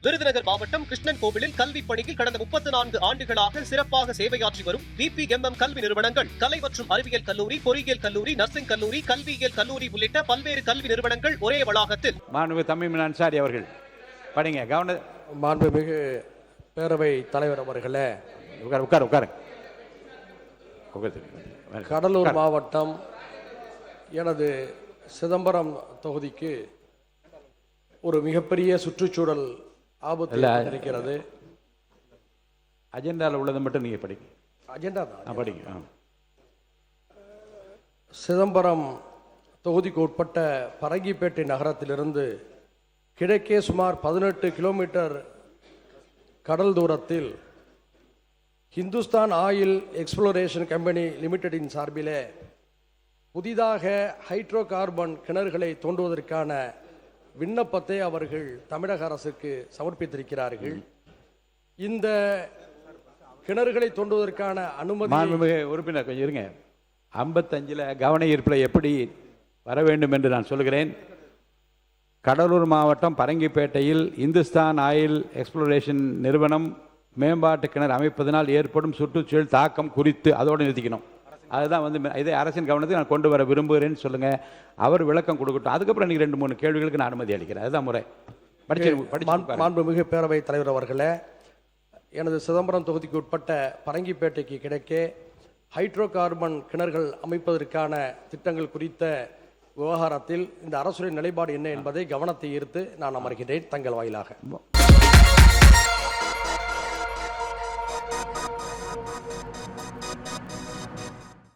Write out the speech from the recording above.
விருதுநகர் மாவட்டம் கிருஷ்ணன் கோவிலில் கல்வி பணியில் கடந்த 34 ஆண்டுகளாக சிறப்பாக சேவையாற்றி வரும் VPMM கல்வி நிறுவனங்கள், கலை மற்றும் அறிவியல் கல்லூரி, பொறியியல் கல்லூரி, நர்சிங் கல்லூரி, கல்வியியல் கல்லூரி உள்ளிட்ட பல்வேறு கல்வி நிறுவனங்கள் ஒரே வளாகத்தில். மாண்புமிகு தமீமுல் அன்சாரி அவர்கள் படிங்க. மாண்புமிகு பேரவை தலைவர் அவர்களே, கடலூர் மாவட்டம் எனது சிதம்பரம் தொகுதிக்கு ஒரு மிகப்பெரிய சுற்றுச்சூழல் ஆபத்து இருக்கிறது. அஜெண்டாவில் உள்ளது மட்டும் நீங்க படிங்க. அஜெண்டா தான் படிங்க. சிதம்பரம் தொகுதிக்கு உட்பட்ட பரங்கிப்பேட்டை நகரத்திலிருந்து கிழக்கே சுமார் 18 கிலோமீட்டர் கடல் தூரத்தில் ஹிந்துஸ்தான் ஆயில் எக்ஸ்ப்ளோரேஷன் கம்பெனி லிமிடெடின் சார்பிலே புதிதாக ஹைட்ரோ கார்பன் கிணறுகளை தோண்டுவதற்கான விண்ணப்பத்தை அவர்கள் தமிழக அரசுக்கு சமர்ப்பித்திருக்கிறார்கள். இந்த கிணறுகளை தோண்டுவதற்கான அனுமதி உறுப்பினர் கொஞ்சம் இருங்க. 55 கவன ஈர்ப்பில் எப்படி வர வேண்டும் என்று நான் சொல்கிறேன். கடலூர் மாவட்டம் பரங்கிப்பேட்டையில் இந்துஸ்தான் ஆயில் எக்ஸ்ப்ளோரேஷன் நிறுவனம் மேம்பாட்டு கிணறு அமைப்பதனால் ஏற்படும் சுற்றுச்சூழல் தாக்கம் குறித்து அதோடு நிறுத்திக்கணும். அதுதான் இதை அரசின் கவனத்தை நான் கொண்டு வர விரும்புகிறேன்னு சொல்லுங்க. அவர் விளக்கம் கொடுக்கட்டும். அதுக்கப்புறம் நீங்கள் 2-3 கேள்விகளுக்கு நான் அனுமதி அளிக்கிறேன். அதுதான் முறை. மாண்புமிகு பேரவை தலைவர் அவர்களே, எனது சிதம்பரம் தொகுதிக்கு உட்பட்ட பரங்கிப்பேட்டைக்கு கிழக்கே ஹைட்ரோ கார்பன் கிணறுகள் அமைப்பதற்கான திட்டங்கள் குறித்த விவகாரத்தில் இந்த அரசுடைய நிலைப்பாடு என்ன என்பதை கவனத்தை ஈர்த்து நான் அமர்கிறேன் தங்கள் வாயிலாக.